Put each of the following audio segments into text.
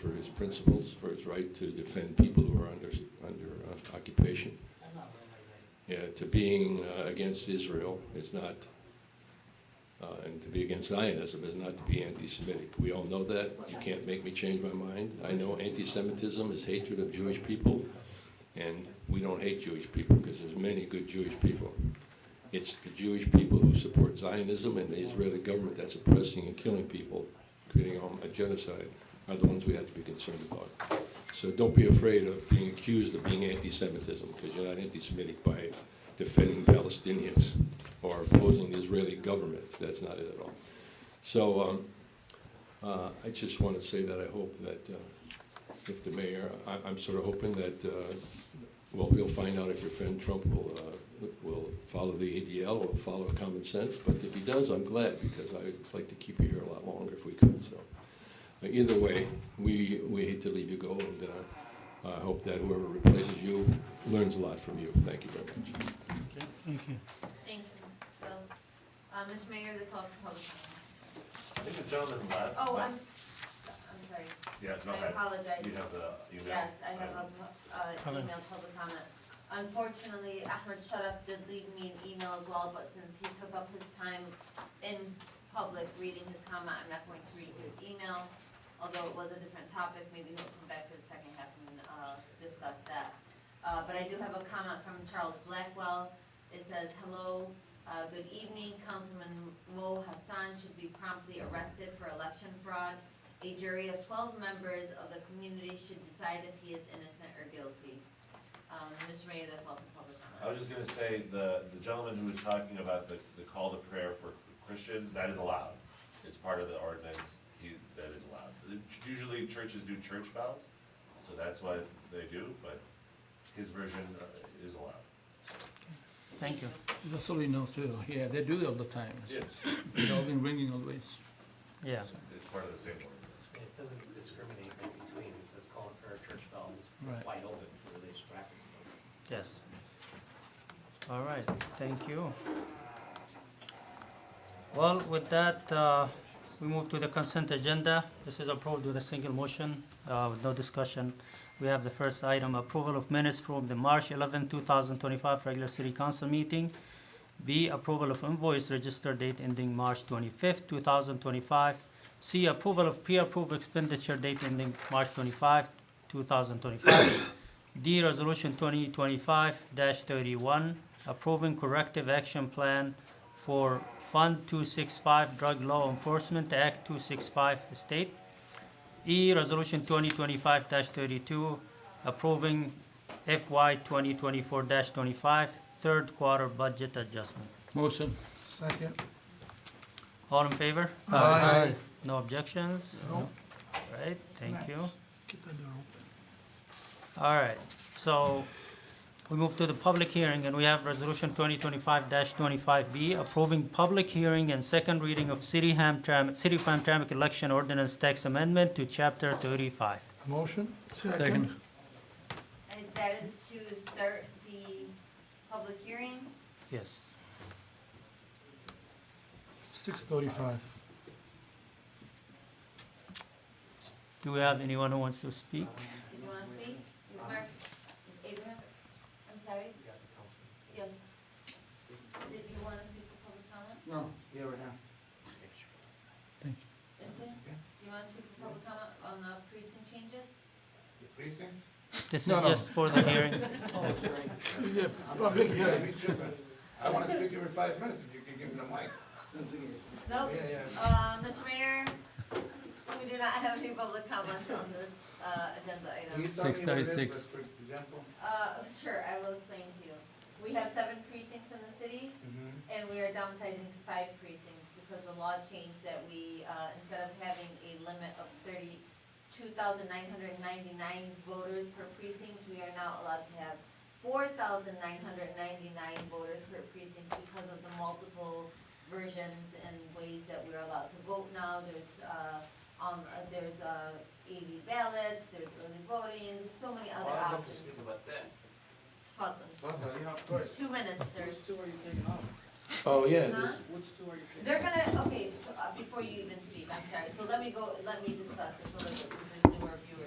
for his principles, for his right to defend people who are under occupation. Yeah, to being against Israel is not, and to be against Zionism is not to be anti-Semitic. We all know that. You can't make me change my mind. I know anti-Semitism is hatred of Jewish people, and we don't hate Jewish people because there's many good Jewish people. It's the Jewish people who support Zionism and the Israeli government that's oppressing and killing people, creating a genocide, are the ones we have to be concerned about. So don't be afraid of being accused of being anti-Semitism, because you're not anti-Semitic by defending Palestinians or opposing the Israeli government. That's not it at all. So I just want to say that I hope that if the mayor, I'm sort of hoping that, well, we'll find out if your friend Trump will follow the ADL or follow common sense. But if he does, I'm glad, because I'd like to keep you here a lot longer if we could. So either way, we hate to leave you go, and I hope that whoever replaces you learns a lot from you. Thank you very much. Okay, thank you. Thank you. So, Mr. Mayor, that's all for public comments. I think the gentleman left. Oh, but- I'm sorry. Yeah, go I ahead. apologize. You have the email? Yes, I have an email public comment. Unfortunately, Ahmed Sharaf did leave me an email as well, but since he took up his time in public reading his comment, I'm not going to read his email. Although it was a different topic, maybe he'll come back for the second half and discuss that. But I do have a comment from Charles Blackwell. It says, hello, good evening. Councilman Mo Hassan should be promptly arrested for election fraud. A jury of 12 members of the community should decide if he is innocent or guilty. Mr. Mayor, that's all for public comment. I was just gonna say, the gentleman who was talking about the call to prayer for Christians, that is allowed. It's part of the ordinance, that is allowed. Usually churches do church vows, so that's what they do, but his version is allowed. Thank you. Just so we know too, yeah, they do it all the time. Yes, It's all been ringing always. Yeah. it's part of the same ordinance. It doesn't discriminate in between, it says calling for church bells, it's Right. wide open for religious practice. Yes. All right, thank you. Well, with that, we move to the consent agenda. This is approved with a single motion, with no discussion. We have the first item, approval of minutes from the March 11, 2025 regular city council meeting. B, approval of invoice register date ending March 25th, 2025. C, approval of pre-approved expenditure date ending March 25, 2025. D, resolution 2025-31, approving corrective action plan for Fund 265 Drug Law Enforcement Act 265 State. E, resolution 2025-32, approving FY 2024-25 third quarter budget adjustment. Motion. Second. All in favor? Aye. No objections? No. Right, thank you. Keep that door open. All right, so we move to the public hearing, and we have resolution 2025-25B, approving public hearing and second reading of City of Hamtramck election ordinance tax amendment to chapter 35. Motion. Second. And that is to start the public hearing. Yes. 6:35. Do we have anyone who wants to speak? Did you want to speak? Mark, Abraham? I'm sorry? You got the councilman. Yes. Did you want to speak to public comment? No, yeah, right now. Make sure. Cynthia? You want to speak to public comment on the precinct changes? The precinct? This is No, no. just for the hearing. Yeah, public hearing. I want to speak every 5 minutes if you can give me the mic. Nope. Yeah, Mr. Mayor, we do not have any public comments on this, agenda item. Can you tell me what it is, 6:36. For example? Sure, I will explain to you. We have 7 precincts in the city, and we are downsizing to 5 precincts because the law changed that we, instead of having a limit of 32,999 voters per precinct, we are now allowed to have 4,999 voters per precinct because of the multiple versions and ways that we're allowed to vote now. There's 80 ballots, there's early voting, there's so many other I'd love to options. speak about that. It's fun. Yeah, of course. 2 minutes, sir. Which two are you taking off? Oh, yeah, Huh? Which two are you taking? They're gonna, okay, so, before you even speak, I'm sorry, so let me discuss this a little bit, since there's newer viewers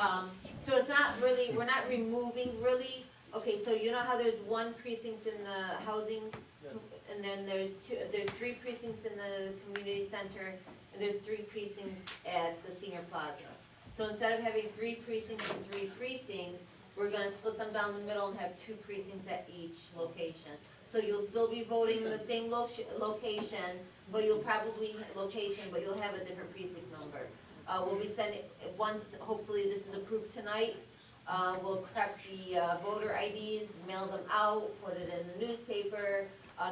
So it's not really, we're not removing really, okay, so you know how there's one precinct in the housing? And then there's 3 precincts in the community center, and there's 3 precincts at the senior plaza. So instead of having 3 precincts and 3 precincts, we're gonna split them down the middle and have 2 precincts at each location. So you'll still be voting in the same location, but you'll have a different precinct number. We'll be sending, once hopefully this is approved tonight, we'll prep the voter IDs, mail them out, put it in the newspaper,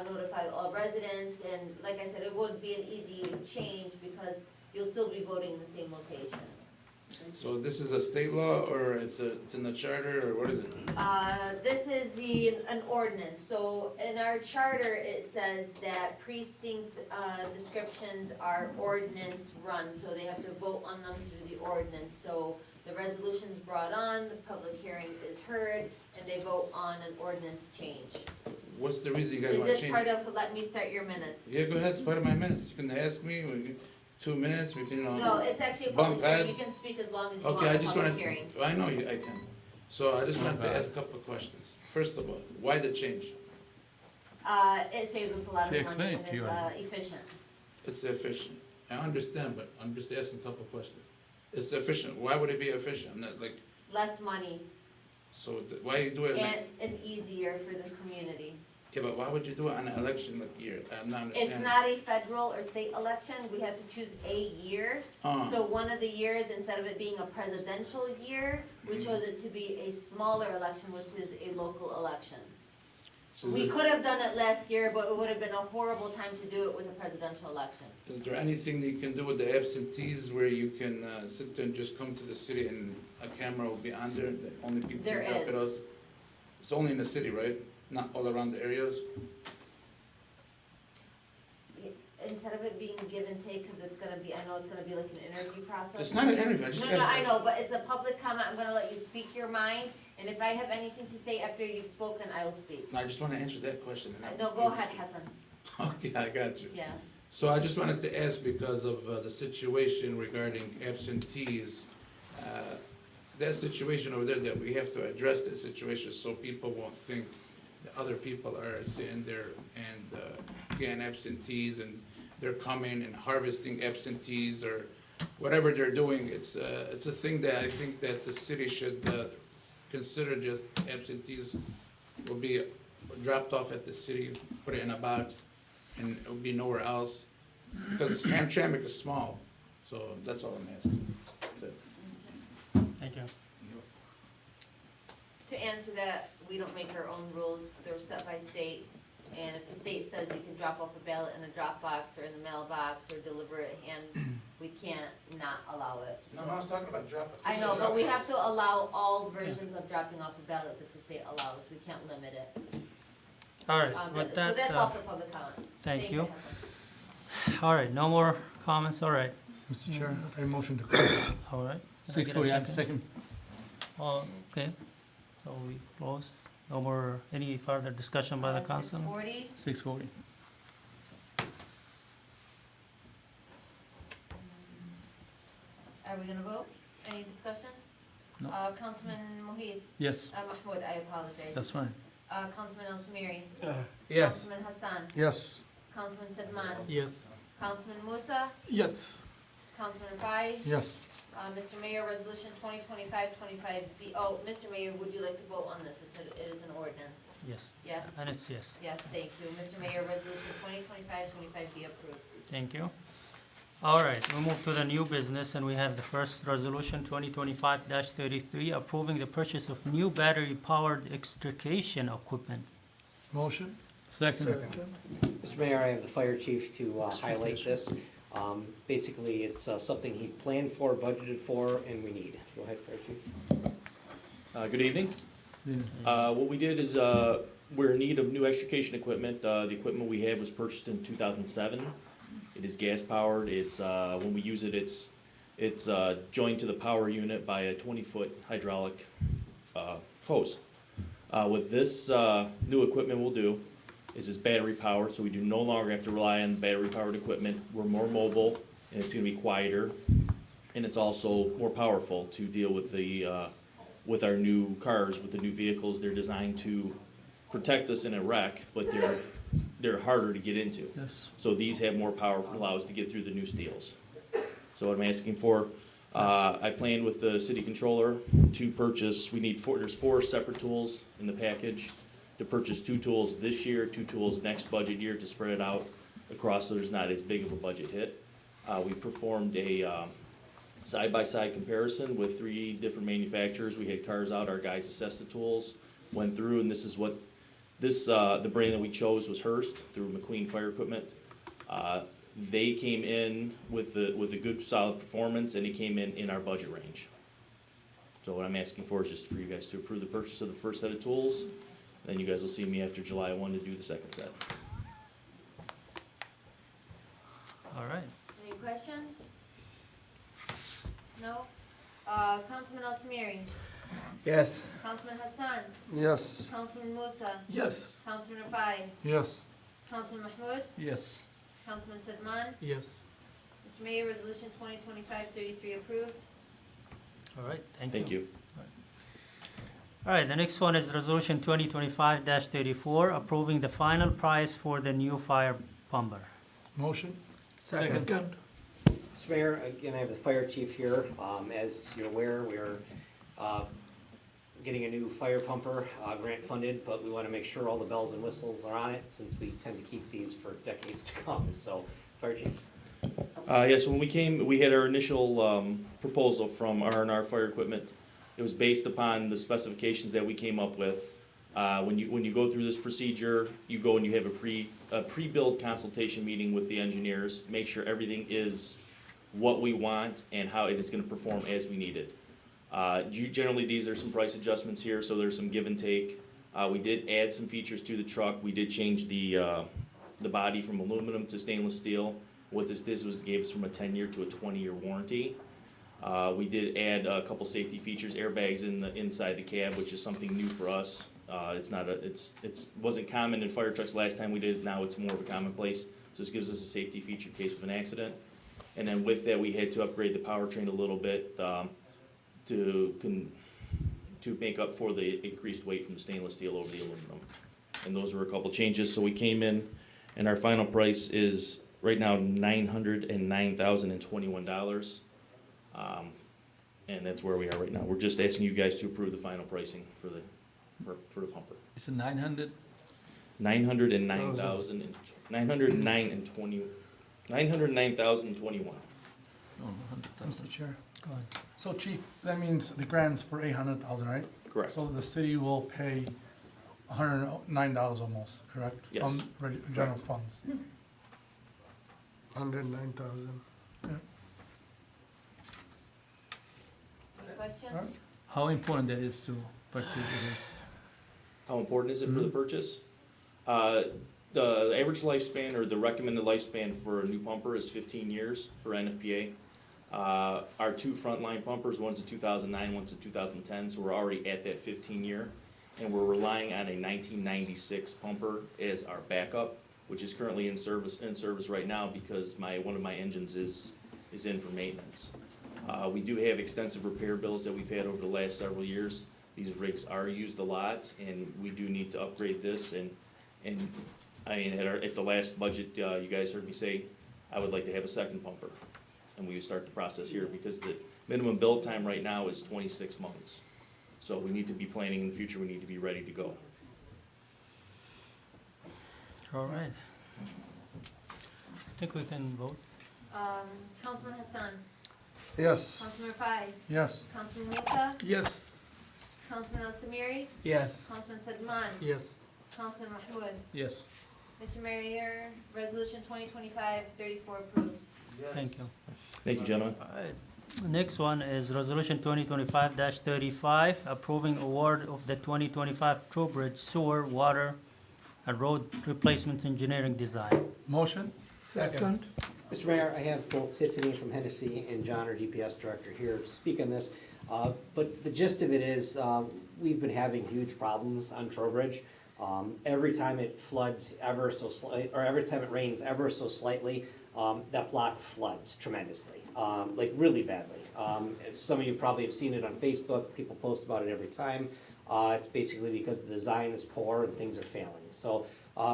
notify all residents, and like I said, it would be an easy change because you'll still be voting in the same location. So this is a state law, or it's in the charter, or what is it? This is an ordinance, so in our charter, it says that precinct, descriptions are ordinance run, so they have to vote on them through the ordinance, so the resolution's brought on, the public hearing is heard, and they vote on an ordinance change. What's the reason you guys Is wanna this change? part of, let me start your minutes? Yeah, go ahead, it's part of my minutes, you can ask me, 2 minutes, we can, No, it's actually a bump public hearing, you heads. can speak as long as you want, Okay, I a just public wanted, hearing. I know I can. So I just wanted to ask a couple of questions. First of all, why the change? It saves us a lot of She money explained and to you, it's efficient. It's efficient. I understand, but I'm just asking a couple of questions. It's efficient, why would it be efficient? I'm not like, Less money so why you do it like, and easier for the community. yeah, but why would you do it on an election like year? I'm not It's understanding. not a federal or state election, we have to choose a year. So one of the years, instead of it being a presidential year, we chose it to be a smaller election, which is a local election. So We is could have done it last year, but it would have been a horrible time to do it with a presidential election. there anything that you can do with the absentees where you can sit there and just come to the city and a camera will be on there, that only people There can drop it off? is. It's only in the city, right? Not all around the areas? Instead of it being give and take, cause it's gonna be, I know it's gonna be like an interview process. It's not an interview, I just. No, I know, but it's a public comment, I'm gonna let you speak your mind, and if I have anything to say after you've spoken, I will speak. No, I just wanna answer that question. and I- No, go ahead, Hassan, Okay, I got you. yeah. So I just wanted to ask because of the situation regarding absentees, that situation over there, that we have to address that situation so people won't think that other people are sitting there and getting absentees and they're coming and harvesting absentees or whatever they're doing. It's a thing that I think that the city should consider. Just absentees will be dropped off at the city, put it in a box, and it will be nowhere else. Because Hamtramck is small, so that's all I'm asking. That's it. Thank you. To answer that, we don't make our own rules, they're set by state, and if the state says you can drop off a ballot in a drop box or in the mailbox or deliver it hand, we can't not allow it. No, I was talking about drop. I know, but we have to allow all versions of dropping off a ballot that the state allows, we can't limit it. All right, So with that, that's all for public comment. thank you. Hassan. All right, no more comments, all right, Mr. Chair, I motion to close. all right. Can I get a 6:40, second. Okay, so we close, no more, any further discussion by the council? 6:40, 6:40. are we gonna vote? Any discussion? No. Councilman Mohit, Yes, Mahmoud, I apologize. that's fine. Councilman El Samiri. Yes. Councilman Hassan. Yes. Councilman Sedman. Yes. Councilman Musa. Yes. Councilman Fai. Yes. Mr. Mayor, Resolution 2025-25B, Mr. Mayor, would you like to vote on this? It is an ordinance. Yes, Yes? and it's yes, Yes, thank you. Mr. Mayor, Resolution 2025-25B approved. thank you. All right, we move to the new business, and we have the first resolution, 2025-33, approving the purchase of new battery-powered extrication equipment. Motion? Second. Mr. Mayor, I have the fire chief to highlight this. Basically, it's something he planned for, budgeted for, and we need. Go ahead, fire chief. Good evening. What we did is, we're in need of new extrication equipment. The equipment we had was purchased in 2007. It is gas powered. It's, when we use it, it's joined to the power unit by a 20-foot hydraulic hose. What this new equipment will do is it's battery powered, so we do no longer have to rely on battery powered equipment. We're more mobile, and it's gonna be quieter. and it's also more powerful to deal with with our new cars, with the new vehicles. They're designed to protect us in a wreck, but they're harder to get into. Yes. So these have more power, allow us to get through the new steels. So what I'm asking for, I planned with the city controller to purchase, there's 4 separate tools in the package, to purchase 2 tools this year, 2 tools next budget year to spread it out across so there's not as big of a budget hit. We performed a side-by-side comparison with 3 different manufacturers. We had cars out, our guys assessed the tools, went through, and this is what, the brand that we chose was Hearst through McQueen Fire Equipment. They came in with a good solid performance, and it came in our budget range. So what I'm asking for is just for you guys to approve the purchase of the first set of tools, then you guys will see me after July 1 to do the second set. All right. Any questions? No? Councilman Al Samiri, Yes. Councilman Hassan, Yes. Councilman Musa, Yes. Councilman Rafai, Yes. Councilman Mahmoud, Yes. Councilman Sedman. Yes. Mr. Mayor, resolution 2025-33 approved. All right, thank you. Thank you. All right, the next one is resolution 2025-34, approving the final price for the new fire pumper. Motion? Second. Mr. Mayor, again, I have the fire chief here. As you're aware, we're getting a new fire pumper, grant funded, but we want to make sure all the bells and whistles are on it since we tend to keep these for decades to come. So, fire chief. Yes, when we had our initial proposal from R&R Fire Equipment. It was based upon the specifications that we came up with. When you go through this procedure, you go and you have a pre-build consultation meeting with the engineers, make sure everything is what we want and how it is gonna perform as we need it. Generally, these are some price adjustments here, so there's some give and take. We did add some features to the truck. We did change the body from aluminum to stainless steel. What this did was gave us from a 10-year to a 20-year warranty. We did add a couple safety features, airbags inside the cab, which is something new for us. It wasn't common in fire trucks last time we did it, now it's more of a commonplace. So this gives us a safety feature in case of an accident. And then with that, we had to upgrade the powertrain a little bit, to make up for the increased weight from the stainless steel over the aluminum. And those were a couple changes, so we came in, and our final price is right now $909,021. And that's where we are right now. We're just asking you guys to approve the final pricing for the pumper. It's a 900? 909,021. Oh, 100,000. Mr. Chair. Go ahead. So Chief, that means the grant's for 800,000, right? Correct. So the city will pay $109 almost, correct? Yes. From general funds. 109,000. Questions? Alright. How important that is to purchase this? How important is it for the purchase? The average lifespan or the recommended lifespan for a new pumper is 15 years for NFPA. Our 2 frontline pumpers, one's a 2009, one's a 2010, so we're already at that 15-year. And we're relying on a 1996 pumper as our backup, which is currently in service right now because one of my engines is in for maintenance. We do have extensive repair bills that we've had over the last several years. These rigs are used a lot, and we do need to upgrade this. And I mean, at the last budget, you guys heard me say I would like to have a second pumper, and we would start the process here because the minimum build time right now is 26 months. So we need to be planning in the future. We need to be ready to go. All right. I think we can vote. Councilman Hassan, Yes. Councilman Rafai, Yes. Councilman Musa, Yes. Councilman Al Samiri, Yes. Councilman Sedman, Yes. Councilman Mahmoud. Yes. Mr. Mayor, resolution 2025-34 approved. Thank you. Thank you, gentlemen. All right. The next one is resolution 2025-35, approving award of the 2025 Trowbridge Sewer, Water, and Road Replacement Engineering Design. Motion? Second. Mr. Mayor, I have both Tiffany from Hennessy and John, our DPS director, here to speak on this. But the gist of it is, we've been having huge problems on Trowbridge. Every time it floods ever so slight, or every time it rains ever so slightly, that block floods tremendously. like really badly. Some of you probably have seen it on Facebook, people post about it every time. It's basically because the design is poor and things are failing. So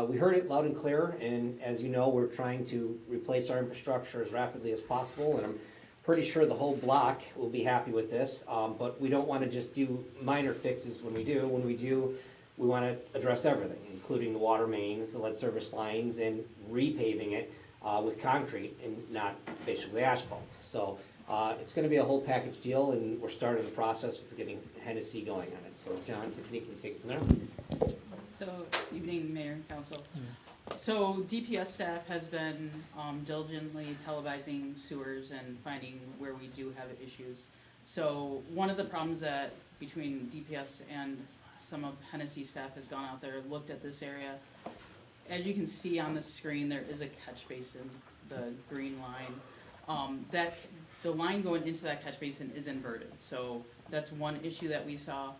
we heard it loud and clear, and as you know, we're trying to replace our infrastructure as rapidly as possible, and I'm pretty sure the whole block will be happy with this, but we don't want to just do minor fixes when we do. When we do, we want to address everything, including the water mains, the lead service lines, and repaving it with concrete and not basically asphalt. So it's going to be a whole package deal, and we're starting the process with getting Hennessy going on it. So John, Tiffany, can you take it from there? So, evening, Mayor and Council. So DPS staff has been diligently televising sewers and finding where we do have issues. So one of the problems that between DPS and some of Hennessy staff has gone out there, looked at this area. As you can see on the screen, there is a catch basin, the green line. The line going into that catch basin is inverted, so that's one issue that we saw.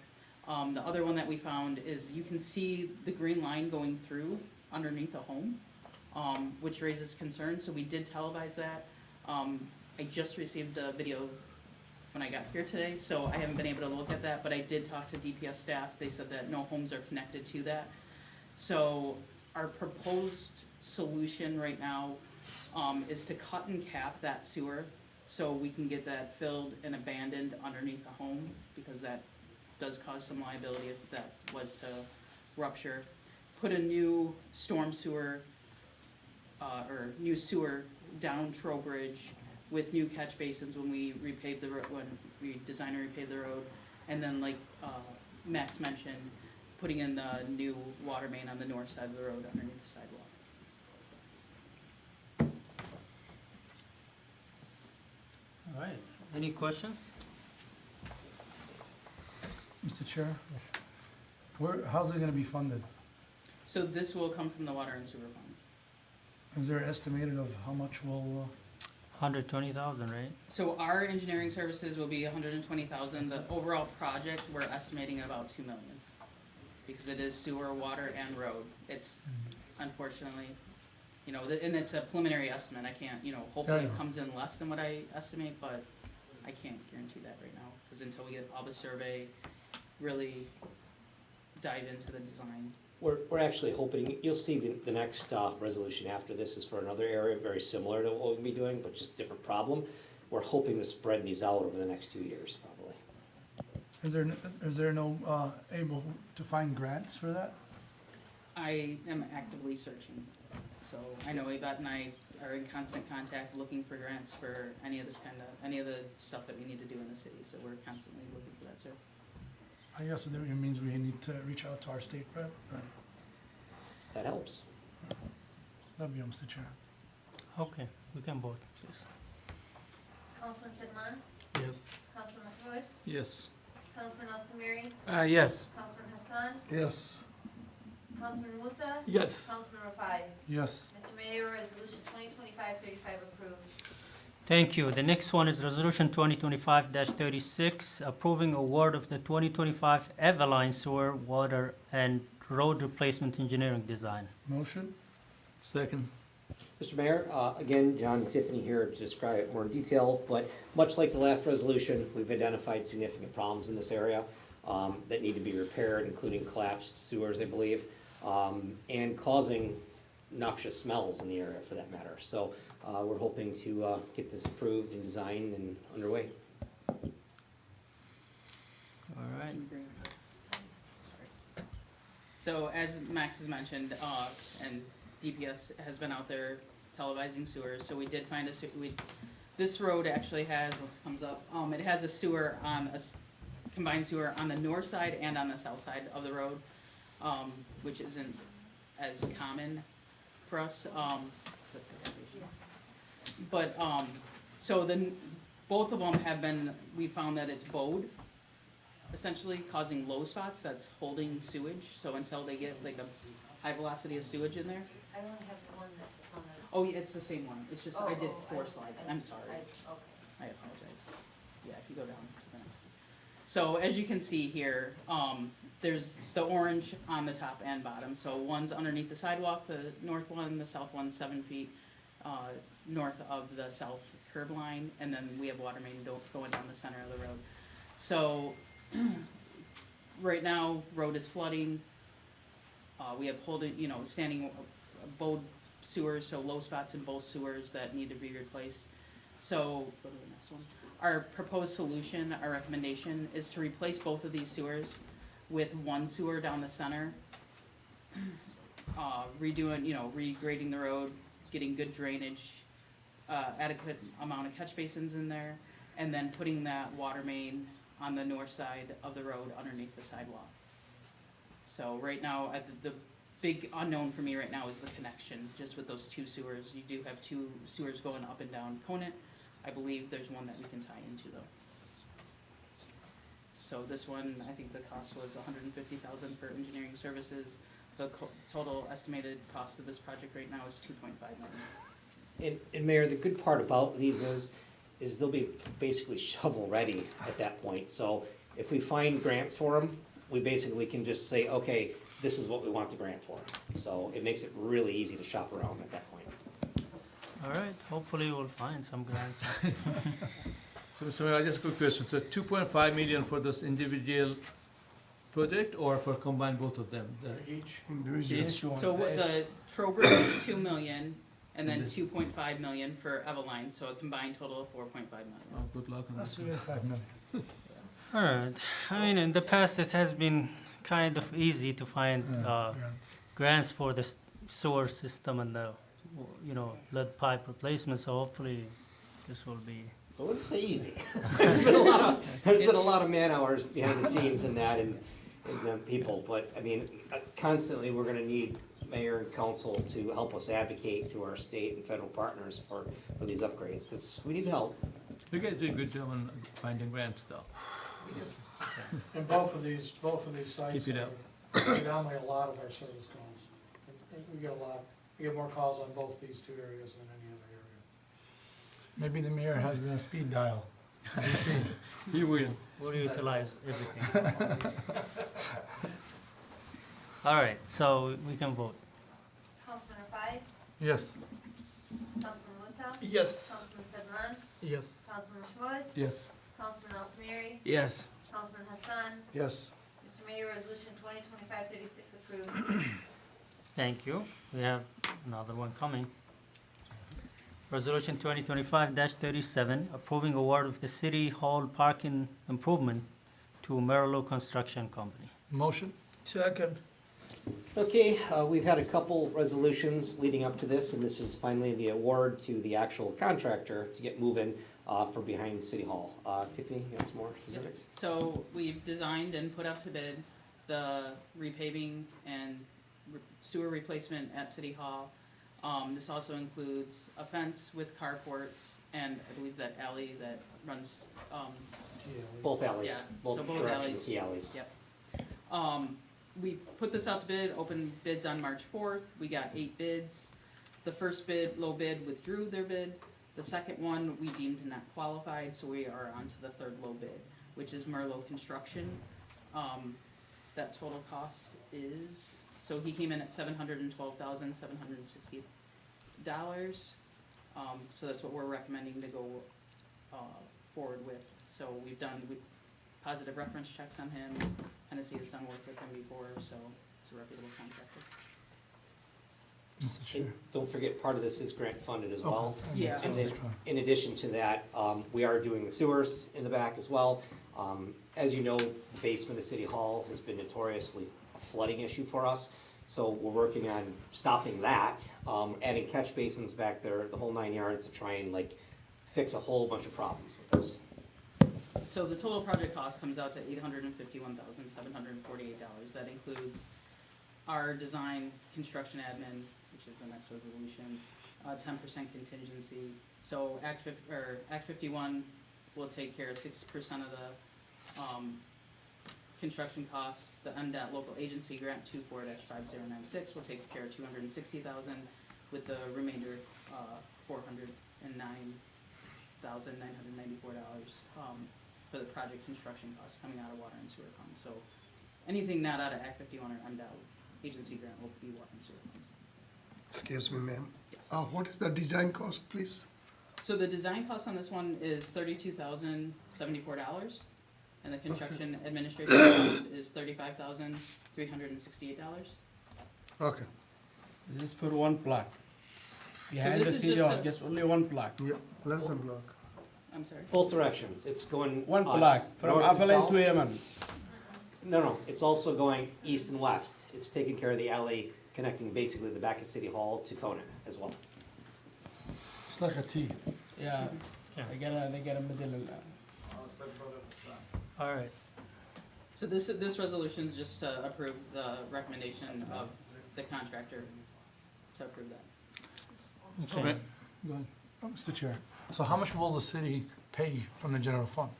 The other one that we found is you can see the green line going through underneath the home, which raises concern, so we did televise that. I just received the video when I got here today, so I haven't been able to look at that, but I did talk to DPS staff. They said that no homes are connected to that. So our proposed solution right now is to cut and cap that sewer so we can get that filled and abandoned underneath the home, because that does cause some liability if that was to rupture. Put a new storm sewer, or new sewer down Trowbridge with new catch basins when we repave the road, when we design and repave the road. And then like Max mentioned, putting in the new water main on the north side of the road underneath the sidewalk. All right, any questions? Mr. Chair? Yes. How's it gonna be funded? So this will come from the water and sewer fund. Is there estimated of how much will, 120,000, right? So our engineering services will be 120,000. The overall project, we're estimating about 2 million. Because it is sewer, water, and road. It's unfortunately, you know, and it's a preliminary estimate. I can't, you know, hopefully it comes in less than what I estimate, but I can't guarantee that right now. Because until we get all the survey, really dive into the design. We're actually hoping, you'll see the next resolution after this is for another area very similar to what we'll be doing, but just different problem. We're hoping to spread these out over the next 2 years, probably. is there no, able to find grants for that? I am actively searching. So I know Yvette and I are in constant contact looking for grants for any of this kind of, any of the stuff that we need to do in the city. So we're constantly looking for that, sir. I guess it means we need to reach out to our state rep. That helps. That'd be, Mr. Chair. Okay, we can vote, please. Councilman Sidman, Yes. Councilman Mahmoud, Yes. Councilman Al Samiri, Yes. Councilman Hassan, Yes. Councilman Musa, Yes. Councilman Rafai. Yes. Mr. Mayor, resolution 2025-35 approved. Thank you. The next one is Resolution 2025-36, approving award of the 2025 Eveline Sewer, Water, and Road Replacement Engineering Design. Motion? Second. Mr. Mayor, again, John and Tiffany here to describe it more in detail, but much like the last resolution, we've identified significant problems in this area that need to be repaired, including collapsed sewers, I believe, and causing noxious smells in the area for that matter. So we're hoping to get this approved and designed and underway. All right. Sorry. So as Max has mentioned, and DPS has been out there televising sewers, so we did find this road actually has, what comes up, it has a sewer on, combined sewer on the north side and on the south side of the road, which isn't as common for us, but, so then, both of them have been, we found that it's bowed, essentially causing low spots that's holding sewage, so until they get like a high velocity of sewage in there. I only have the one that's on the. Oh, yeah, it's the same one, it's just, I did four I- slides, I- I'm sorry, Okay. I apologize. Yeah, if you go down to the next. So as you can see here, there's the orange on the top and bottom, so one's underneath the sidewalk, the north one, the south one's 7 feet, north of the south curb line, and then we have water main going down the center of the road. So, right now, road is flooding. We have standing bowed sewers, so low spots in both sewers that need to be replaced. So, go to the next one. Our proposed solution, our recommendation, is to replace both of these sewers with one sewer down the center. Regrading the road, getting good drainage, adequate amount of catch basins in there, and then putting that water main on the north side of the road underneath the sidewalk. So right now, the big unknown for me right now is the connection, just with those two sewers. You do have two sewers going up and down Conant. I believe there's one that we can tie into though. So this one, I think the cost was $150,000 for engineering services. The total estimated cost of this project right now is $2.5 million. And Mayor, the good part about these is they'll be basically shovel-ready at that point. So if we find grants for them, we basically can just say, okay, this is what we want the grant for. So it makes it really easy to shop around at that point. All right, hopefully we'll find some grants. So, Mr. Mayor, just a quick question. So 2.5 million for this individual project or for combine both of them? Each individual. So what the Trowbridge is 2 million, and then 2.5 million for Eveline, so a combined total of 4.5 million. Oh, good luck on That's that. really 5 million. All right, I mean, in the past, it has been kind of easy to find grants for the sewer system and the, lead pipe replacement, so hopefully this will be. I wouldn't say easy. There's been a lot of man hours behind the scenes in that and people, but I mean, constantly we're gonna need mayor and council to help us advocate to our state and federal partners for these upgrades, because we need help. You guys do a good job on finding grants though. And both of these sites Keep it are up. predominantly a lot of our service calls. We get more calls on both these two areas than any other area. Maybe the mayor has a speed dial. He will. We'll utilize everything. All right, so we can vote. Councilman Rafai? Yes. Councilman Musa? Yes. Councilman Sedman? Yes. Councilman Mahmoud? Yes. Councilman Al Samiri? Yes. Councilman Hassan? Yes. Mr. Mayor, resolution 2025-36 approved. Thank you. We have another one coming. Resolution 2025-37, approving award of the City Hall parking improvement to Merlo Construction Company. Motion? Second. Okay, we've had a couple resolutions leading up to this, and this is finally the award to the actual contractor to get moving for behind City Hall. Tiffany, you got some more specifics? So we've designed and put out to bid the repaving and sewer replacement at City Hall. This also includes a fence with carports and I believe that alley that runs, Both alleys, Yeah, both so both directions, alleys. T alleys. Yep. We put this out to bid, opened bids on March 4th. We got 8 bids. The first bid, low bid, withdrew their bid. The second one, we deemed not qualified, so we are on to the third low bid, which is Merlo Construction. That total cost is, so he came in at $712,760. So that's what we're recommending to go forward with. So we've done positive reference checks on him. Hennessy has done work with him before, so it's a reputable contractor. Mr. Chair. And don't forget, part of this is grant funded as well. Yeah. And then, in addition to that, we are doing the sewers in the back as well. As you know, the basement of City Hall has been notoriously a flooding issue for us. So we're working on stopping that, adding catch basins back there, the whole 9 yards to try and fix a whole bunch of problems with this. So the total project cost comes out to $851,748. That includes our design, construction admin, which is the next resolution, 10% contingency. So Act 51 will take care of 6% of the construction costs. The MDOT local agency grant 24-5096 will take care of $260,000, with the remainder $409,994 for the project construction costs coming out of water and sewer funds. So anything not out of Act 51 or MDOT agency grant will be water and sewer funds. Excuse me, ma'am. Yes. What is the design cost, please? So the design cost on this one is $32,074, and the construction administration cost is $35,368. Okay, This is for one block. Behind the city hall, just only one block. yeah, less than block. I'm sorry. Both directions, it's going. One block, from north and Avalon south. to Yemen. No, it's also going east and west. It's taking care of the alley connecting basically the back of City Hall to Conan as well. It's like a T. Yeah, Okay. they get a middle. All right. So this resolution is just to approve the recommendation of the contractor to approve that. Okay. Go ahead. Mr. Chair, so how much will the city pay from the general fund?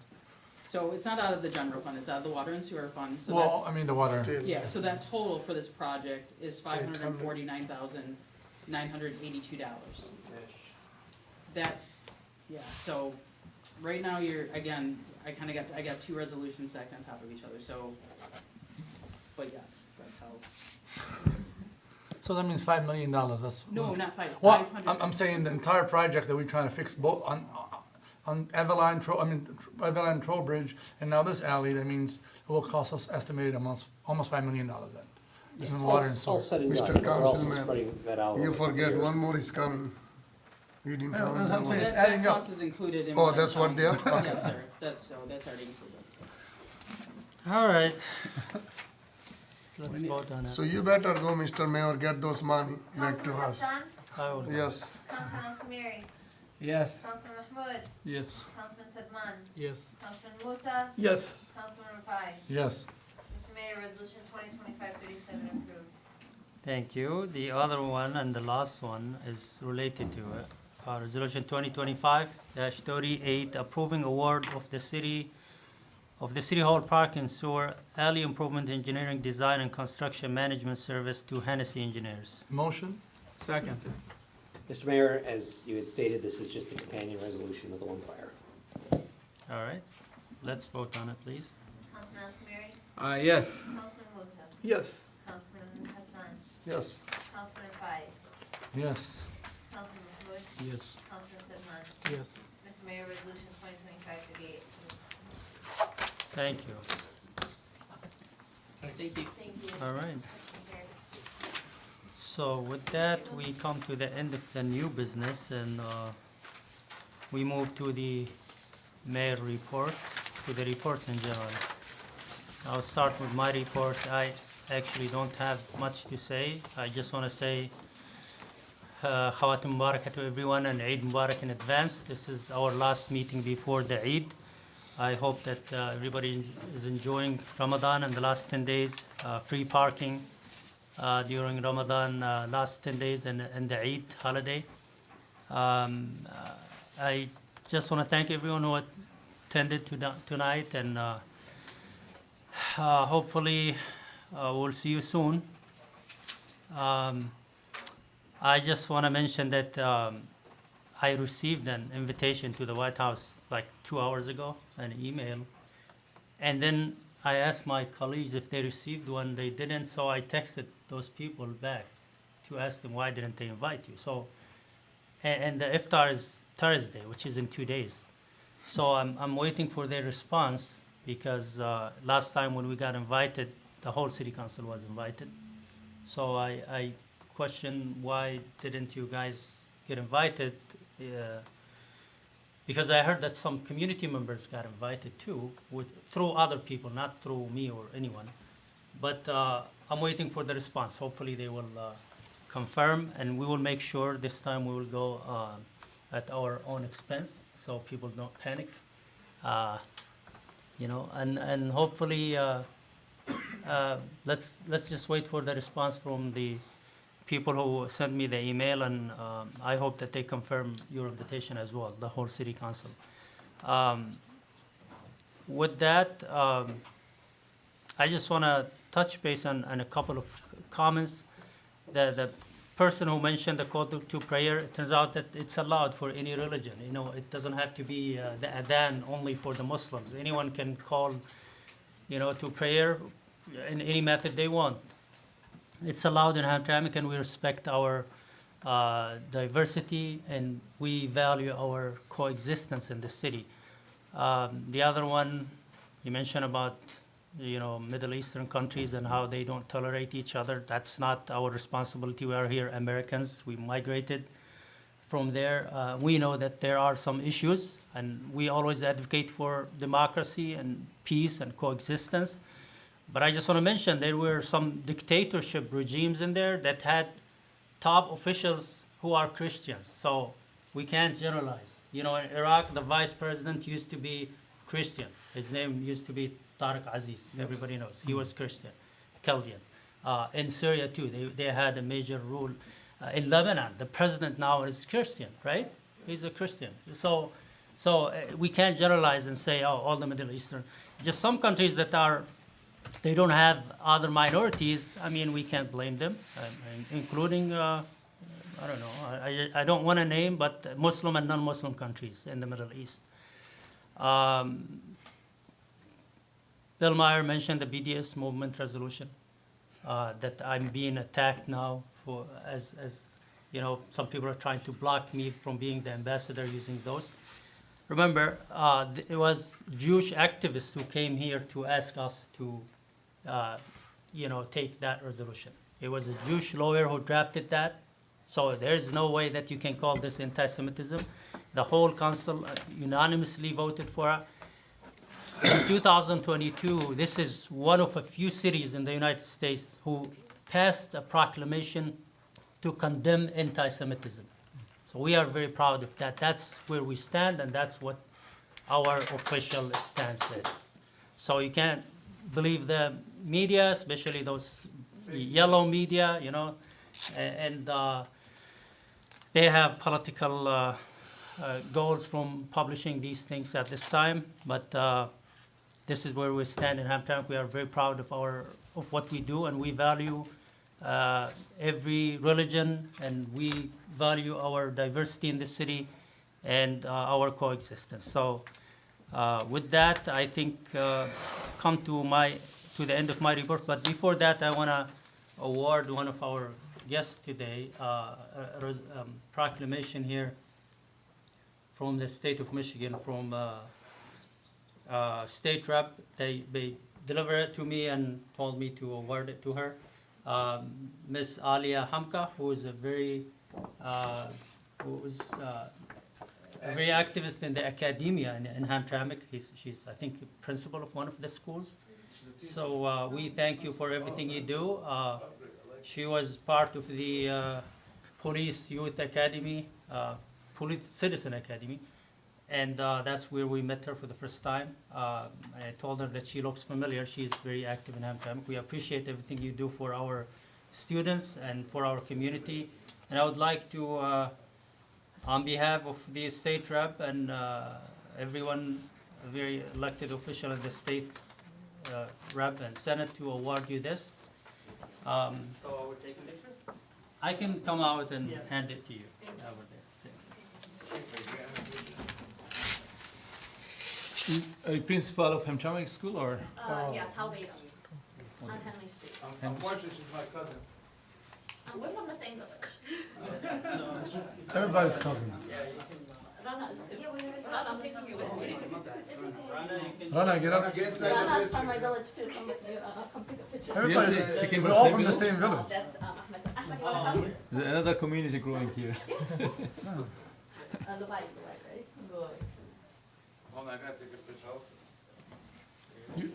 So it's not out of the general fund, it's out of the water and sewer fund, so Well, I mean, the water. Still. yeah, so that total for this project is $549,982. That's, yeah, so right now you're, again, I got two resolutions stacked on top of each other, so, but yes, that's how, So that means $5 million, that's. no, not five, Well, 500. I'm saying the entire project that we're trying to fix both on Avalon Trowbridge and now this alley, that means it will cost us estimated almost $5 million then. This is water and All sewer. said and Mr. done, but we're also Councilman, spreading that out. You over forget, years. one more is coming. You didn't Yeah, count that's what that I'm saying. one. It's adding That up. cost is included in. Oh, what I'm that's what telling you. they are? Yes, sir, that's already included. All right. Let's vote on it. So you better go, Mr. Mayor, get those money back to Councilman us. Hassan, I will. Yes, Councilman Al Samiri, Yes. Councilman Mahmoud, Yes. Councilman Sedman, Yes. Councilman Musa, Yes. Councilman Rafai. Yes. Mr. Mayor, resolution 2025-37 approved. Thank you. The other one and the last one is related to it. Resolution 2025-38, approving award of the City Hall Park and Sewer Alley Improvement Engineering Design and Construction Management Service to Hennessy Engineers. Motion? Second. Mr. Mayor, as you had stated, this is just a companion resolution of the one prior. All right, let's vote on it, please. Councilman Al Samiri, Yes. Councilman Musa, Yes. Councilman Hassan, yes. Councilman Rafai, Yes. Councilman Mahmoud, Yes. Councilman Sedman. Yes. Mr. Mayor, resolution 2025-38 approved. Thank you. Thank you. Thank you. All right. Motion carried. So with that, we come to the end of the new business and we move to the mayor report, to the reports in general. I'll start with my report. I actually don't have much to say. I just want to say Khawat Mubarak to everyone and Eid Mubarak in advance. This is our last meeting before the Eid. I hope that everybody is enjoying Ramadan and the last 10 days, free parking during Ramadan, last 10 days and the Eid holiday. I just want to thank everyone who attended tonight and hopefully we'll see you soon. I just want to mention that I received an invitation to the White House like 2 hours ago, an email. And then I asked my colleagues if they received one. They didn't, so I texted those people back to ask them why didn't they invite you. So, and the iftar is Thursday, which is in 2 days. So I'm waiting for their response because last time when we got invited, the whole city council was invited. So I question why didn't you guys get invited? Because I heard that some community members got invited too, through other people, not through me or anyone. But I'm waiting for the response. Hopefully they will confirm, and we will make sure this time we will go at our own expense, so people don't panic. And hopefully let's just wait for the response from the people who sent me the email, and I hope that they confirm your invitation as well, the whole city council. With that, I just want to touch base on a couple of comments. The person who mentioned the call to prayer, it turns out that it's allowed for any religion. It doesn't have to be the adhan only for the Muslims. Anyone can call, to prayer in any method they want. It's allowed in Hamtramck, and we respect our diversity, and we value our coexistence in the city. The other one, you mentioned about, Middle Eastern countries and how they don't tolerate each other. That's not our responsibility. We are here Americans. We migrated from there. We know that there are some issues, and we always advocate for democracy and peace and coexistence. But I just want to mention there were some dictatorship regimes in there that had top officials who are Christians. So we can't generalize. In Iraq, the vice president used to be Christian. His name used to be Tariq Aziz. Everybody knows. He was Christian, Chaldean. In Syria, too, they had a major rule. In Lebanon, the president now is Christian, right? He's a Christian. So we can't generalize and say, oh, all the Middle Eastern. Just some countries that they don't have other minorities, we can't blame them, including, I don't know, I don't want to name, but Muslim and non-Muslim countries in the Middle East. Bill Meyer mentioned the BDS movement resolution, that I'm being attacked now for, as some people are trying to block me from being the ambassador using those. Remember, it was Jewish activists who came here to ask us to, take that resolution. It was a Jewish lawyer who drafted that, so there's no way that you can call this anti-Semitism. The whole council unanimously voted for it. In 2022, this is one of a few cities in the United States who passed a proclamation to condemn anti-Semitism. So we are very proud of that. That's where we stand, and that's what our official stance is. So you can't believe the media, especially those yellow media, and they have political goals from publishing these things at this time. But this is where we stand in Hamtramck. We are very proud of what we do, and we value every religion, and we value our diversity in the city and our coexistence. So with that, I think come to the end of my report. But before that, I want to award one of our guests today a proclamation here from the state of Michigan, from state rep. They delivered it to me and told me to award it to her. Miss Alia Hamka, who is a very activist in the academia in Hamtramck. She's I think the principal of one of the schools. So we thank you for everything you do. She was part of the Police Youth Academy, Police Citizen Academy, and that's where we met her for the first time. I told her that she looks familiar. She is very active in Hamtramck. We appreciate everything you do for our students and for our community. And I would like to, on behalf of the state rep and everyone, a very elected official in the state rep and senate, to award you this. So I will take a picture. I can come out and hand it to you over there. Are you principal of Hamtramck School or? Yeah, Taobei on Henley Street. Unfortunately, she's my cousin. We're from the same village. Everybody's cousins. Rana is too. Rana, I'm taking you with me. Rana, get up. Rana's from my village too. Come with you. Come take a picture. Everybody, Yes, she came we're from all same from the village? same village. That's Ahmed. Ahmed, you want to come? There's another community growing here. Dubai, right? Good. Hold on, I gotta take a picture.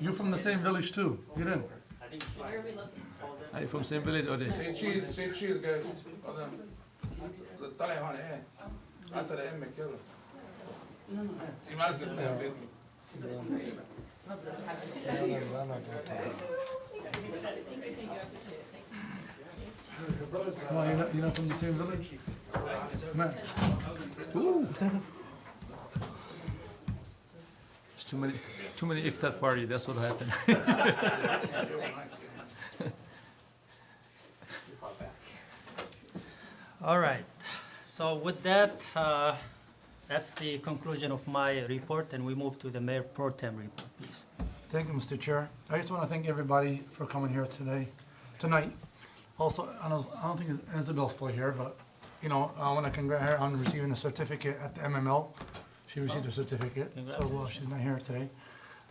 You're from the same village too. Get in. Where are we looking? Are you from same village or this? Say cheese, guys. The thigh on the end. After the end, kill her. She might have been Facebook. Come on, you're not from the same village? Come on. There's too many iftar party. That's what happened. All right. So with that, that's the conclusion of my report, and we move to the Mayor Pro Tem report, please. Thank you, Mr. Chair. I just want to thank everybody for coming here tonight. Also, I don't think Isabel's still here, but you know, I want to congratulate her on receiving a certificate at the MML. She received a certificate, so she's not here today.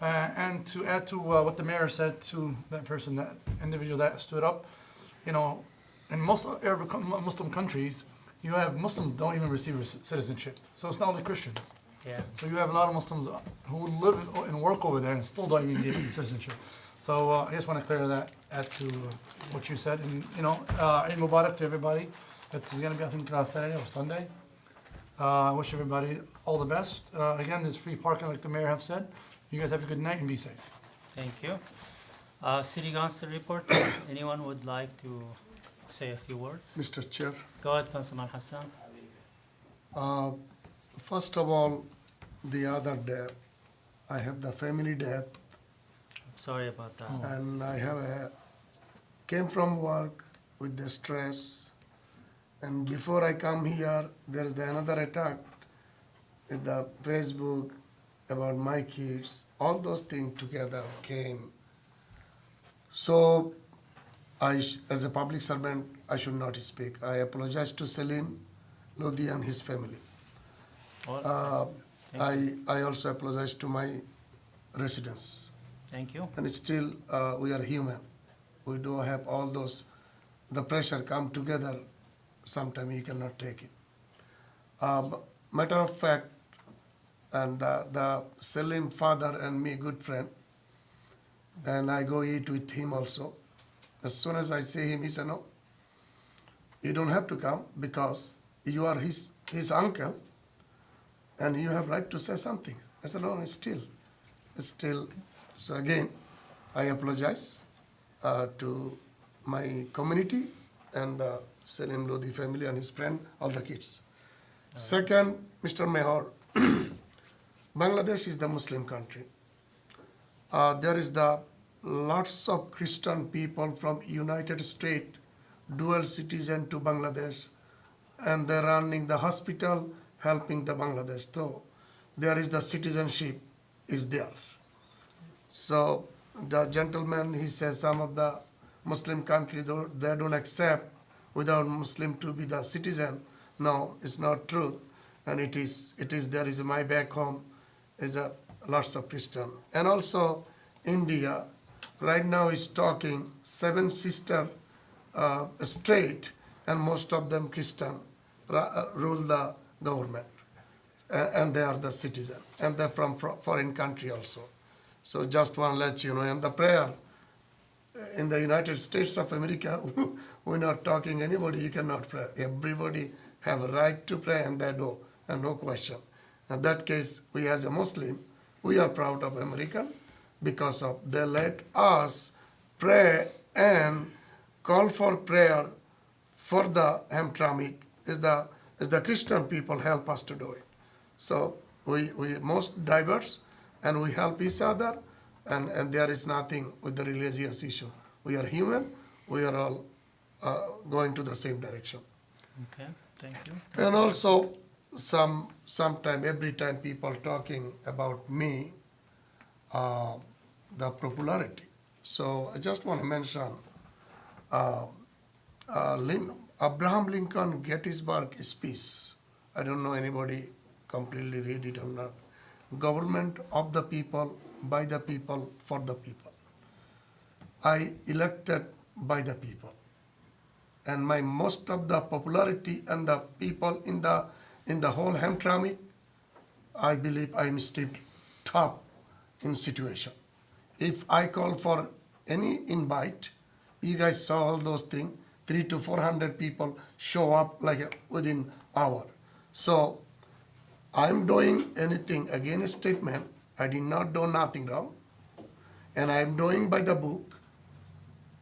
And to add to what the mayor said to that person, that individual that stood up, you know, in most Arab Muslim countries, you have Muslims don't even receive citizenship. So it's not only Christians. Yeah. So you have a lot of Muslims who live and work over there and still don't even get citizenship. So I just want to clear that, add to what you said. And, you know, Eid Mubarak to everybody. It's going to be, I think, Saturday or Sunday. I wish everybody all the best. Again, there's free parking like the mayor have said. You guys have a good night and be safe. Thank you. City Council report. Anyone would like to say a few words? Mr. Chair, Go ahead, Councilman Hassan. first of all, the other day, I have the family death, Sorry about that. and I came from work with the stress, and before I come here, there is another attack, is the Facebook about my kids, all those things together came. So, as a public servant, I should not speak. I apologize to Salim Lodi and his family. Well, I also apologize to my residents. thank you. And still, we are human. We do have all those, the pressure come together, sometimes you cannot take it. Matter of fact, and the Salim father and me good friend, and I go eat with him also. As soon as I see him, he said, no, you don't have to come because you are his uncle and you have right to say something. I said, no, still. So again, I apologize to my community and Salim Lodi family and his friend, all the kids. Second, Mr. Mayor, Bangladesh is the Muslim country. There is lots of Christian people from United States, dual citizen to Bangladesh, and they're running the hospital, helping the Bangladesh. So there is the citizenship is there. So the gentleman, he says some of the Muslim countries, they don't accept without Muslim to be the citizen. No, it's not true. And it is there is my back home is lots of Christian. And also India, right now is talking 7 sister state, and most of them Christian rule the government, and they are the citizen, and they're from foreign country also. So just want to let you know, and the prayer in the United States of America, we're not talking anybody, you cannot pray. Everybody have a right to pray, and they do, and no question. In that case, we as a Muslim, we are proud of American, because of they let us pray and call for prayer for the Hamtramck is the Christian people help us to do it. So we most diverse and we help each other, and there is nothing with the religious issue. We are human, we are all going to the same direction. Okay, thank you. And also sometime every time people talking about me, the popularity. So I just want to mention Abraham Lincoln Gettysburg speech. I don't know anybody completely read it or not. Government of the people, by the people, for the people. I elected by the people. And my most of the popularity and the people in the whole Hamtramck, I believe I'm still top in situation. If I call for any invite, you guys saw all those things, 300 to 400 people show up like within hour. So I'm doing anything against statement. I did not do nothing wrong, and I'm doing by the book,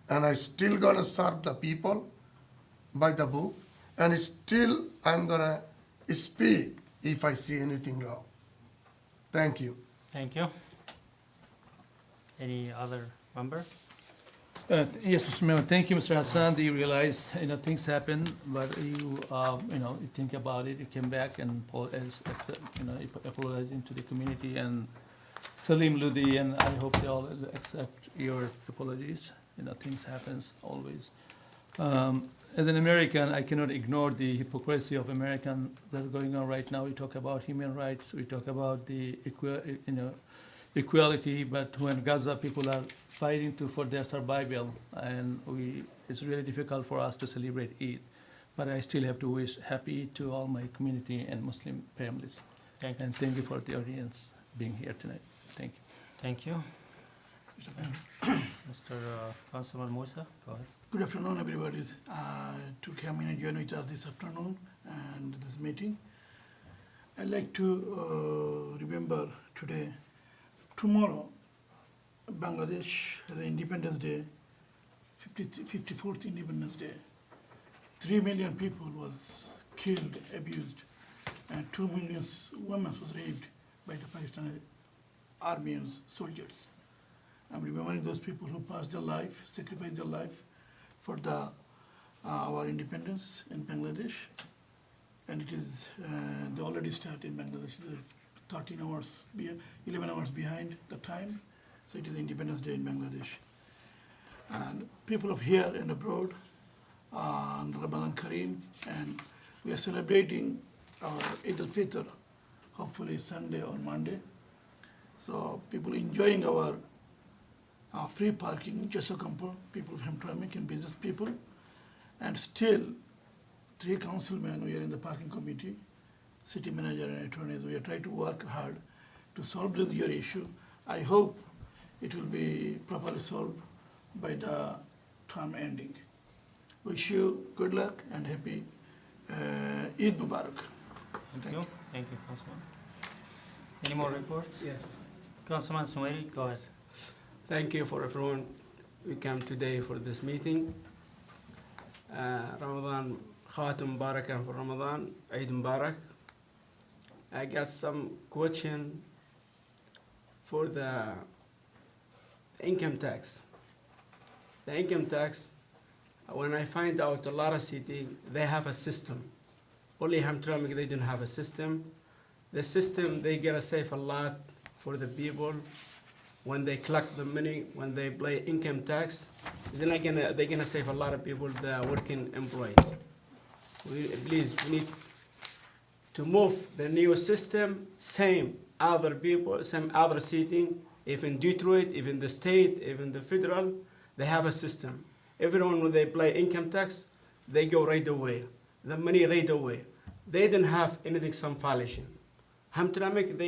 and I still gonna serve the people by the book, and still I'm gonna speak if I see anything wrong. Thank you. Thank you. Any other member? Yes, Mr. Mayor, thank you, Mr. Hassan. You realize, things happen, but you think about it, you came back and apologizing to the community and Salim Lodi, and I hope they all accept your apologies. Things happens always. As an American, I cannot ignore the hypocrisy of American that are going on right now. We talk about human rights, we talk about the equality, but when Gaza people are fighting for their survival, and it's really difficult for us to celebrate Eid. But I still have to wish happy to all my community and Muslim families. Thank you. And thank you for the audience being here tonight. Thank you. Thank you. Mr. Councilman Musa, go ahead. Good afternoon, everybody. To come in and join with us this afternoon and this meeting. I'd like to remember today, tomorrow, Bangladesh has Independence Day, 54th Independence Day. 3 million people was killed, abused, and 2 million women was raped by the Pakistani army and soldiers. I'm remembering those people who passed their life, sacrificed their life for our independence in Bangladesh. And it is, they already started in Bangladesh, they're 11 hours behind the time. So it is Independence Day in Bangladesh. And people of here and abroad, on Ramadan Kareem, and we are celebrating our Eid al-Fitr, hopefully Sunday or Monday. So people enjoying our free parking in Chesokampo, people of Hamtramck and business people, and still 3 councilmen, we are in the parking committee, city manager and attorneys, we are trying to work hard to solve this year issue. I hope it will be properly solved by the term ending. Wish you good luck and happy Eid Mubarak. Thank you. Thank you, Councilman. Any more reports? Yes. Councilman Sumairi, go ahead. Thank you for everyone. We came today for this meeting. Ramadan, Khatam Mubarak and for Ramadan, Eid Mubarak. I got some question for the income tax. The income tax, when I find out a lot of cities, they have a system. Only Hamtramck, they don't have a system. The system, they're gonna save a lot for the people. When they collect the money, when they pay income tax, they're gonna save a lot of people, the working employees. Please, we need to move the new system, same other people, same other city, even Detroit, even the state, even the federal, they have a system. Everyone, when they pay income tax, they go right away. The money right away. They don't have anything, some violation. Hamtramck,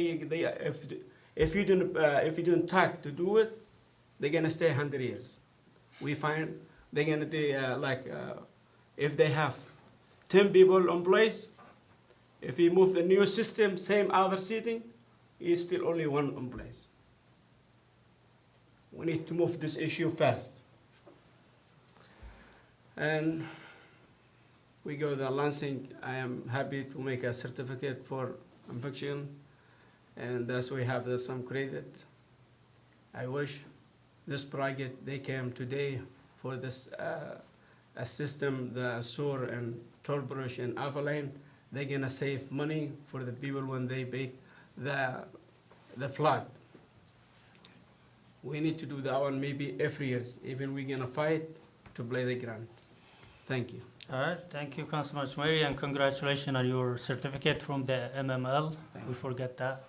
if you don't tax to do it, they're gonna stay 100 years. We find they're gonna do if they have 10 people in place, if we move the new system, same other city, is still only 1 in place. We need to move this issue fast. And we go to Lansing. I am happy to make a certificate for infection, and thus we have some credit. I wish this project, they came today for this a system, the sewer and toll brush and Avalon, they're gonna save money for the people when they pay the flood. We need to do that one maybe every year, even we're gonna fight to play the grant. Thank you. All right, thank you, Councilman Sumairi, and congratulations on your certificate from the MML. We forget that.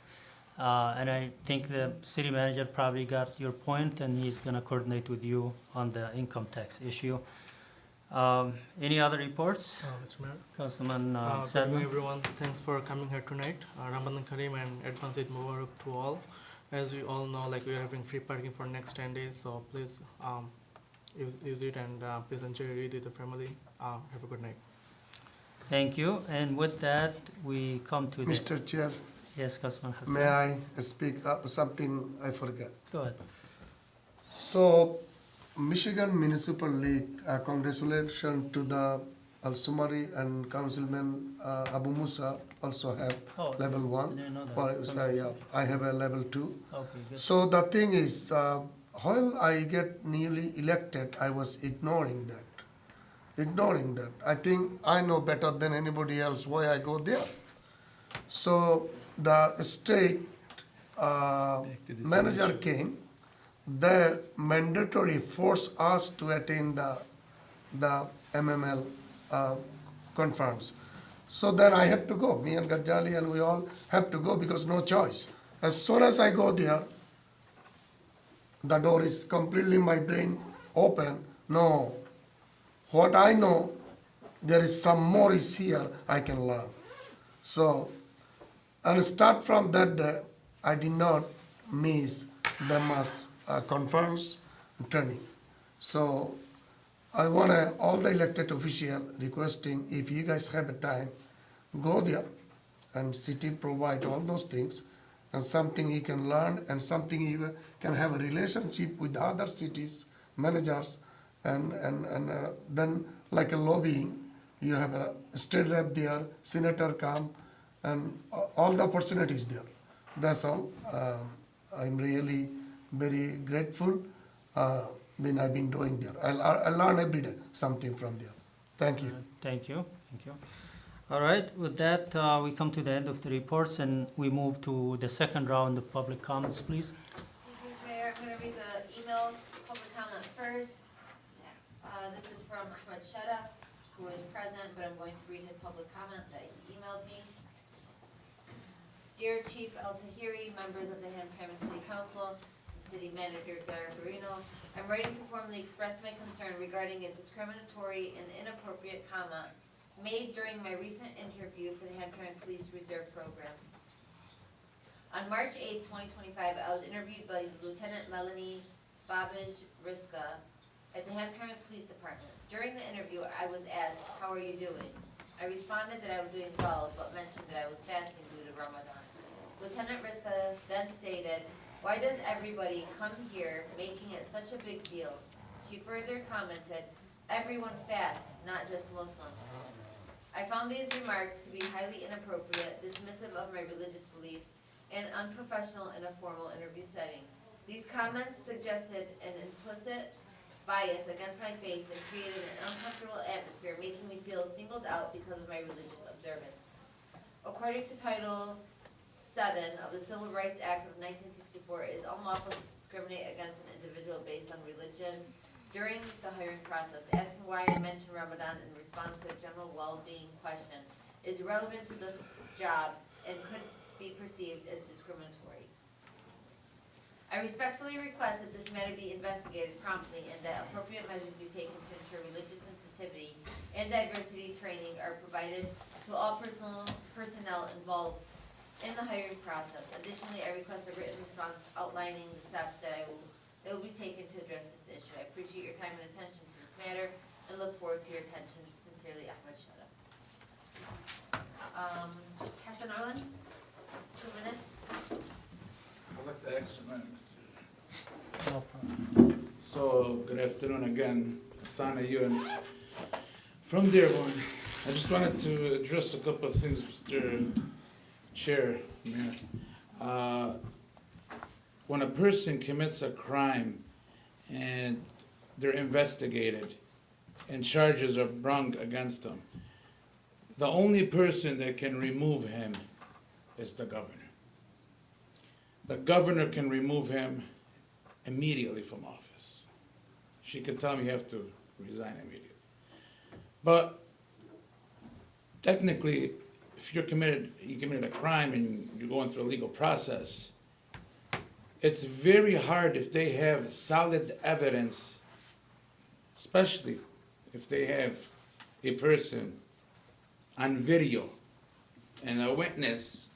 And I think the city manager probably got your point, and he's gonna coordinate with you on the income tax issue. Any other reports? Mr. Mayor. Councilman Good evening, Sadman. everyone. Thanks for coming here tonight. Ramadan Kareem and advance Eid Mubarak to all. As we all know, like we are having free parking for next 10 days, so please use it and please enjoy your Eid with the family. Have a good night. Thank you, and with that, we come to the... Mr. Chair, Yes, Councilman Hassan. may I speak up something I forgot? Go ahead. So, Michigan Municipal League, congratulations to the Al-Sumari and Councilman Abu Musa also have Oh, level 1. I didn't know that. Well, yeah, I have a level 2. Okay, good. So the thing is, while I get newly elected, I was ignoring that. I think I know better than anybody else why I go there. So the state manager came, they mandatory force us to attend the MML conference. So then I had to go. Me and Gajali and we all had to go because no choice. As soon as I go there, the door is completely my brain open. No, what I know, there is some more is here I can learn. So, and start from that day, I did not miss the mass conference training. So, I want all the elected officials requesting if you guys have a time, go there and city provide all those things and something you can learn and something you can have a relationship with other cities, managers, and then like a lobbying, you have a state rep there, senator come, and all the opportunities there. That's all. I'm really very grateful. When I've been doing there. I learn every day something from there. Thank you. Thank you. Thank you. All right, with that, we come to the end of the reports and we move to the second round of public comments, please. Thank you, Mr. Mayor. I'm going to read the email public comment first. This is from Ahmed Shada, who is present, but I'm going to read his public comment that he emailed me. Dear Chief El Tahiri, members of the Hamtramck City Council, City Manager Garbarino, I'm writing to formally express my concern regarding a discriminatory and inappropriate comment made during my recent interview for the Hamtramck Police Reserve Program. On March 8, 2025, I was interviewed by Lieutenant Melanie Babish Riska at the Hamtramck Police Department. During the interview, I was asked, "How are you doing?" I responded that I was doing well, but mentioned that I was fasting due to Ramadan. Lieutenant Riska then stated, "Why does everybody come here making it such a big deal?" She further commented, "Everyone fasts, not just Muslims." I found these remarks to be highly inappropriate, dismissive of my religious beliefs, and unprofessional in a formal interview setting. These comments suggested an implicit bias against my faith and created an uncomfortable atmosphere, making me feel singled out because of my religious observance. According to Title 7 of the Civil Rights Act of 1964, it is unlawful to discriminate against an individual based on religion during the hiring process. Asking why I mentioned Ramadan in response to a general well-being question is irrelevant to this job and could be perceived as discriminatory. I respectfully request that this matter be investigated promptly and that appropriate measures be taken to ensure religious sensitivity and diversity training are provided to all personnel involved in the hiring process. Additionally, I request a written response outlining the steps that will be taken to address this issue. I appreciate your time and attention to this matter and look forward to your attention. Sincerely, Ahmed Shada. Hassan Arlan, 2 minutes. I'd like to ask something. No problem. So, good afternoon again, Sana, you and from Dearborn. I just wanted to address a couple of things, Mr. Chair, Mayor. When a person commits a crime and they're investigated and charges are brought against them, the only person that can remove him is the governor. The governor can remove him immediately from office. She can tell him you have to resign immediately. But technically, if you committed a crime and you're going through a legal process, it's very hard if they have solid evidence, especially if they have a person on video and a witness,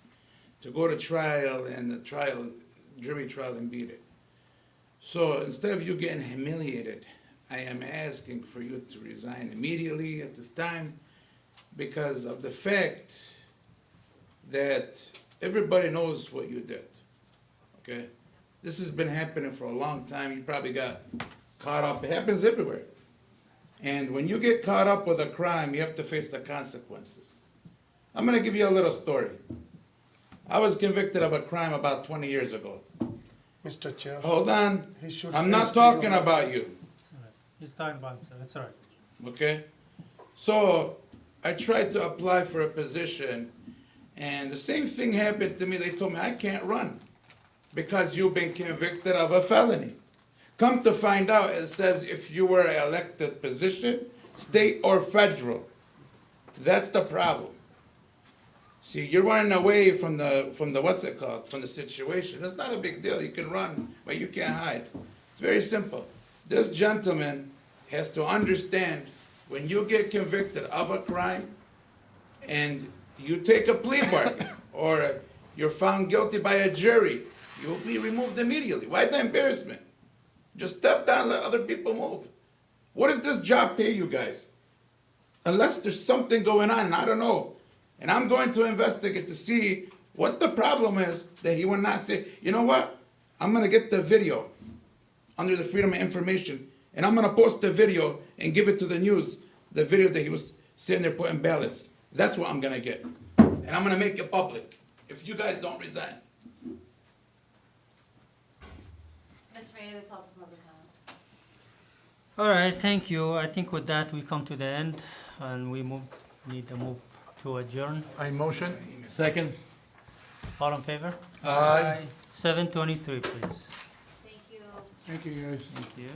to go to trial and the jury trial and beat it. So instead of you getting humiliated, I am asking for you to resign immediately at this time because of the fact that everybody knows what you did, okay? This has been happening for a long time. You probably got caught up. It happens everywhere. And when you get caught up with a crime, you have to face the consequences. I'm gonna give you a little story. I was convicted of a crime about 20 years ago. Mr. Chair. Hold on. He should I'm not face talking you. about you. He's talking about himself. It's all right. Okay? So I tried to apply for a position, and the same thing happened to me. They told me I can't run because you've been convicted of a felony. Come to find out, it says if you were an elected position, state or federal. That's the problem. See, you're running away from the what's it called, from the situation. That's not a big deal. You can run, but you can't hide. It's very simple. This gentleman has to understand when you get convicted of a crime and you take a plea bargain or you're found guilty by a jury, you will be removed immediately. Why the embarrassment? Just step down, let other people move. What does this job pay you guys? Unless there's something going on, I don't know. And I'm going to investigate to see what the problem is that he will not say, you know what? I'm going to get the video under the Freedom of Information, and I'm going to post the video and give it to the news, the video that he was sitting there putting ballots. That's what I'm going to get. And I'm going to make it public if you guys don't resign. Ms. Ray, that's all for public comment. All right, thank you. I think with that, we come to the end, and we need to move to adjourn. I motion. Second. All in favor? Aye. 7:23, please. Thank you. Thank you, guys. Thank you.